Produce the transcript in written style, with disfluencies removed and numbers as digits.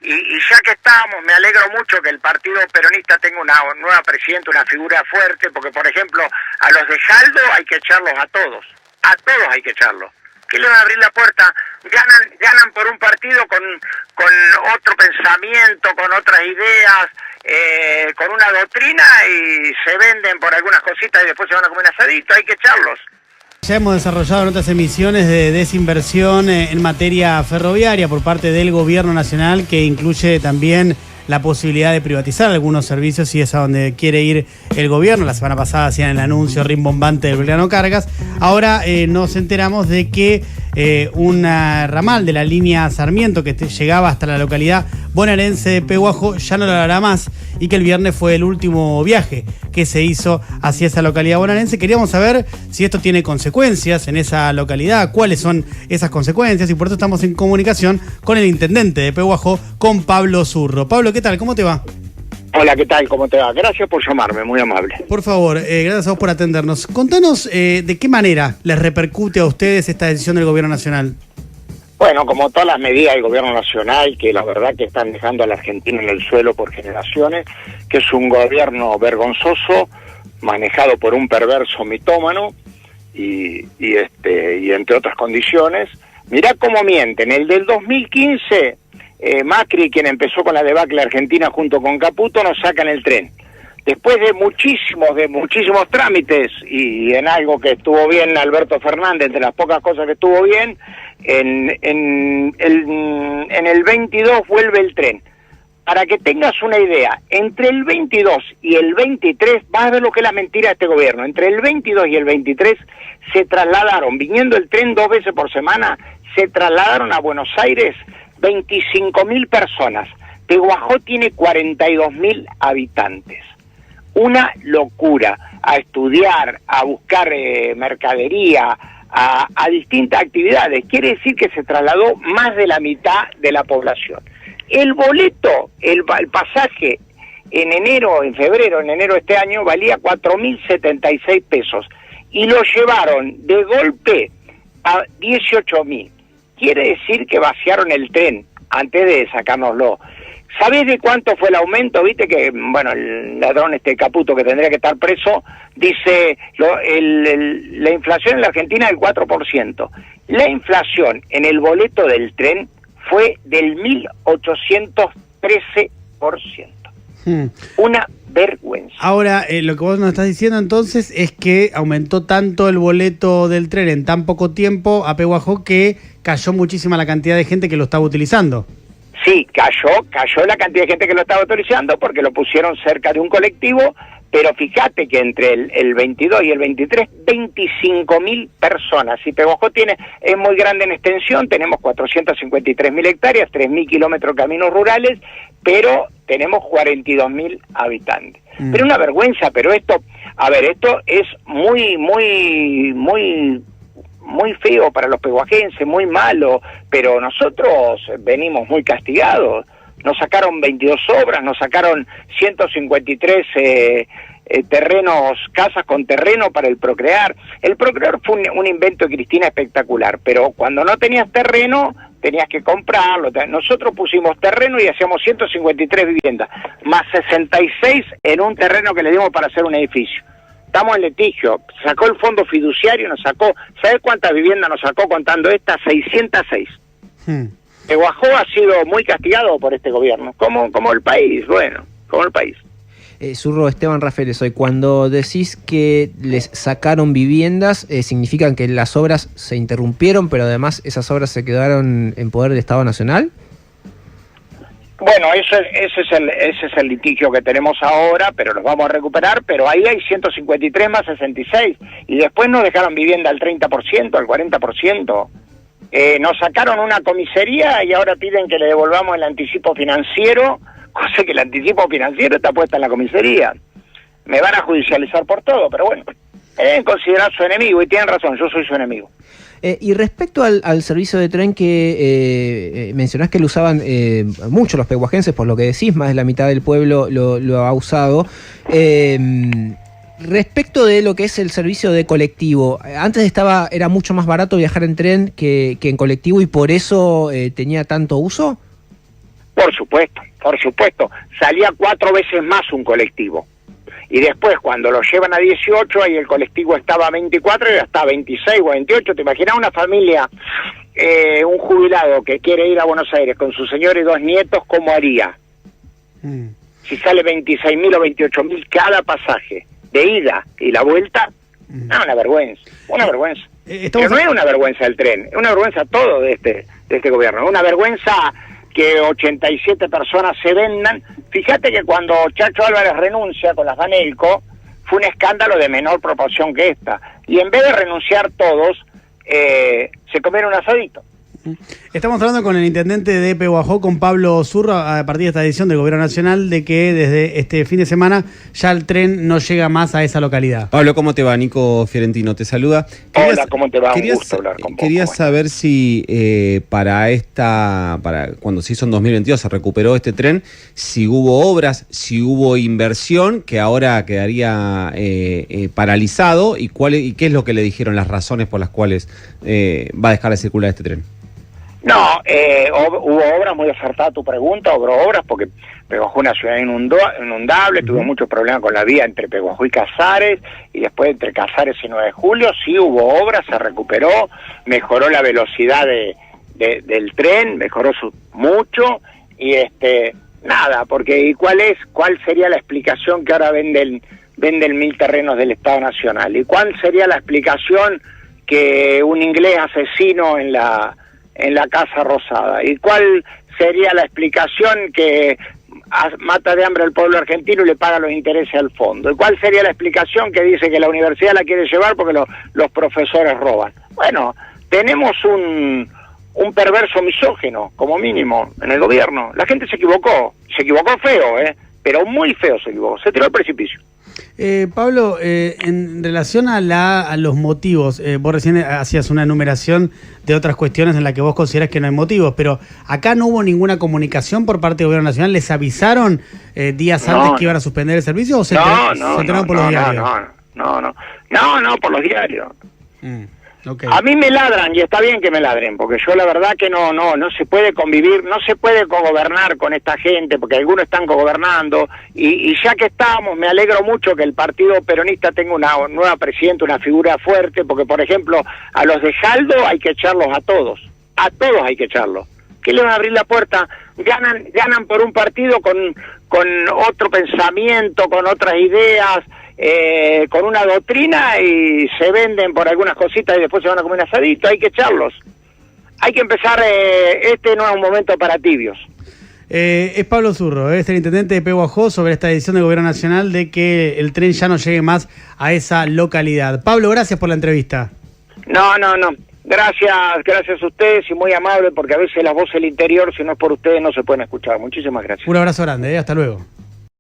Y ya que estamos, me alegro mucho que el Partido Peronista tenga una nueva presidenta, una figura fuerte, porque por ejemplo, a los de Jaldo hay que echarlos a todos hay que echarlos. ¿Qué le van a abrir la puerta? Ganan por un partido con otro pensamiento, con otras ideas, con una doctrina y se venden por algunas cositas y después se van a comer asadito, hay que echarlos. Ya hemos desarrollado en otras emisiones de desinversión en materia ferroviaria por parte del gobierno nacional, que incluye también la posibilidad de privatizar algunos servicios, y es a donde quiere ir el gobierno. La semana pasada hacían el anuncio rimbombante del Belgrano Cargas. Ahora nos enteramos de que un ramal de la línea Sarmiento que llegaba hasta la localidad bonaerense de Pehuajó ya no lo hará más, y que el viernes fue el último viaje que se hizo hacia esa localidad bonaerense. Queríamos saber si esto tiene consecuencias en esa localidad, cuáles son esas consecuencias, y por eso estamos en comunicación con el intendente de Pehuajó, con Pablo Zurro. Pablo, ¿qué tal? ¿Cómo te va? Hola, ¿qué tal? ¿Cómo te va? Gracias por llamarme, muy amable. Por favor, gracias a vos por atendernos. Contanos de qué manera les repercute a ustedes esta decisión del gobierno nacional. Bueno, como todas las medidas del gobierno nacional, que la verdad que están dejando a la Argentina en el suelo por generaciones, que es un gobierno vergonzoso, manejado por un perverso mitómano, y entre otras condiciones. Mirá cómo mienten. El del 2015, Macri, quien empezó con la debacle argentina junto con Caputo, nos sacan el tren. Después de muchísimos trámites, y en algo que estuvo bien Alberto Fernández, entre las pocas cosas que estuvo bien, en el 22 vuelve el tren. Para que tengas una idea, entre el 22 y el 23, vas a ver lo que es la mentira de este gobierno, entre el 22 y el 23 se trasladaron, viniendo el tren 2 veces por semana, se trasladaron a Buenos Aires 25.000 personas. Pehuajó tiene 42.000 habitantes. Una locura, a estudiar, a buscar mercadería, a distintas actividades. Quiere decir que se trasladó más de la mitad de la población. El boleto, el pasaje en enero de este año valía 4.076 pesos y lo llevaron de golpe a 18.000. Quiere decir que vaciaron el tren antes de sacárnoslo. ¿Sabés de cuánto fue el aumento? Viste que, bueno, el ladrón Caputo, que tendría que estar preso, dice la inflación en la Argentina es del 4%. La inflación en el boleto del tren fue del 1.813%. Una vergüenza. Ahora, lo que vos nos estás diciendo entonces es que aumentó tanto el boleto del tren en tan poco tiempo a Pehuajó que cayó muchísima la cantidad de gente que lo estaba utilizando. Sí, cayó la cantidad de gente que lo estaba utilizando porque lo pusieron cerca de un colectivo, pero fíjate que entre el 22 y el 23, 25.000 personas. Y Pehuajó es muy grande en extensión, tenemos 453.000 hectáreas, 3.000 kilómetros de caminos rurales, pero tenemos 42.000 habitantes. Pero una vergüenza, pero esto es muy feo para los pehuajenses, muy malo, pero nosotros venimos muy castigados. Nos sacaron 22 obras, nos sacaron 153 terrenos, casas con terreno para el Procrear. El Procrear fue un invento de Cristina espectacular, pero cuando no tenías terreno, tenías que comprarlo. Nosotros pusimos terreno y hacíamos 153 viviendas, más 66 en un terreno que le dimos para hacer un edificio. Estamos en litigio, sacó el fondo fiduciario, nos sacó, ¿sabes cuántas viviendas nos sacó contando estas? 606. Pehuajó ha sido muy castigado por este gobierno, como el país, como el país. Zurro, Esteban Rafael soy. Cuando decís que les sacaron viviendas, ¿significan que las obras se interrumpieron, pero además esas obras se quedaron en poder del Estado Nacional? Bueno, ese es el litigio que tenemos ahora, pero los vamos a recuperar, pero ahí hay 153 más 66, y después nos dejaron vivienda al 30%, al 40%. Nos sacaron una comisaría y ahora piden que le devolvamos el anticipo financiero, cosa que el anticipo financiero está puesta en la comisaría. Me van a judicializar por todo, pero bueno, deben considerar su enemigo, y tienen razón, yo soy su enemigo. Y respecto al servicio de tren que mencionás que lo usaban mucho los pehuajenses, por lo que decís, más de la mitad del pueblo lo ha usado. Respecto de lo que es el servicio de colectivo, antes era mucho más barato viajar en tren que en colectivo, y por eso tenía tanto uso. Por supuesto. Salía 4 veces más un colectivo. Y después, cuando lo llevan a 18, ahí el colectivo estaba a 24 y hasta 26 o 28. ¿Te imaginas una familia, un jubilado que quiere ir a Buenos Aires con su señor y 2 nietos, cómo haría? Si sale 26.000 o 28.000 cada pasaje, de ida y la vuelta, una vergüenza. Pero no es una vergüenza el tren, es una vergüenza todo de este gobierno, es una vergüenza que 87 personas se vendan. Fíjate que cuando Chacho Álvarez renuncia con las Banelco, fue un escándalo de menor proporción que esta. Y en vez de renunciar todos, se comieron un asadito. Estamos hablando con el intendente de Pehuajó, con Pablo Zurro, a partir de esta edición del Gobierno Nacional, de que desde este fin de semana ya el tren no llega más a esa localidad. Pablo, ¿cómo te va? Nico Fiorentino te saluda. Hola, ¿cómo te va? Un gusto hablar con vos. Quería saber si para cuando se hizo en 2022 se recuperó este tren, si hubo obras, si hubo inversión, que ahora quedaría paralizado, y qué es lo que le dijeron, las razones por las cuales va a dejar de circular este tren. No, hubo obras, muy acertada tu pregunta, hubo obras porque Pehuajó es una ciudad inundable, tuvo muchos problemas con la vía entre Pehuajó y Casares, y después entre Casares y 9 de Julio, sí hubo obras, se recuperó, mejoró la velocidad del tren, mejoró mucho, y nada, porque ¿cuál sería la explicación que ahora venden 1.000 terrenos del Estado Nacional? ¿Y cuál sería la explicación que un inglés asesino en la Casa Rosada? ¿Y cuál sería la explicación que mata de hambre al pueblo argentino y le paga los intereses al fondo? ¿Y cuál sería la explicación que dice que la universidad la quiere llevar porque los profesores roban? Bueno, tenemos un perverso misógino, como mínimo, en el gobierno. La gente se equivocó feo, pero muy feo se equivocó, se tiró al precipicio. Pablo, en relación a los motivos, vos recién hacías una enumeración de otras cuestiones en las que vos considerás que no hay motivos, pero acá no hubo ninguna comunicación por parte del Gobierno Nacional. ¿Les avisaron días antes que iban a suspender el servicio o se enteraron por los diarios? No, por los diarios. Okay. A mí me ladran, y está bien que me ladren, porque yo la verdad que no se puede convivir, no se puede cogobernar con esta gente, porque algunos están cogobernando, y ya que estamos, me alegro mucho que el Partido Peronista tenga una nueva presidenta, una figura fuerte, porque por ejemplo, a los de Jaldo hay que echarlos a todos hay que echarlos. ¿Qué le van a abrir la puerta? Ganan por un partido con otro pensamiento, con otras ideas, con una doctrina, y se venden por algunas cositas y después se van a comer un asadito. Hay que echarlos. Hay que empezar, no es un momento para tibios. Es Pablo Zurro, es el intendente de Pehuajó, sobre esta decisión del Gobierno Nacional de que el tren ya no llegue más a esa localidad. Pablo, gracias por la entrevista. No. Gracias a ustedes, y muy amable, porque a veces las voces del interior, si no es por ustedes, no se pueden escuchar. Muchísimas gracias. Un abrazo grande, hasta luego.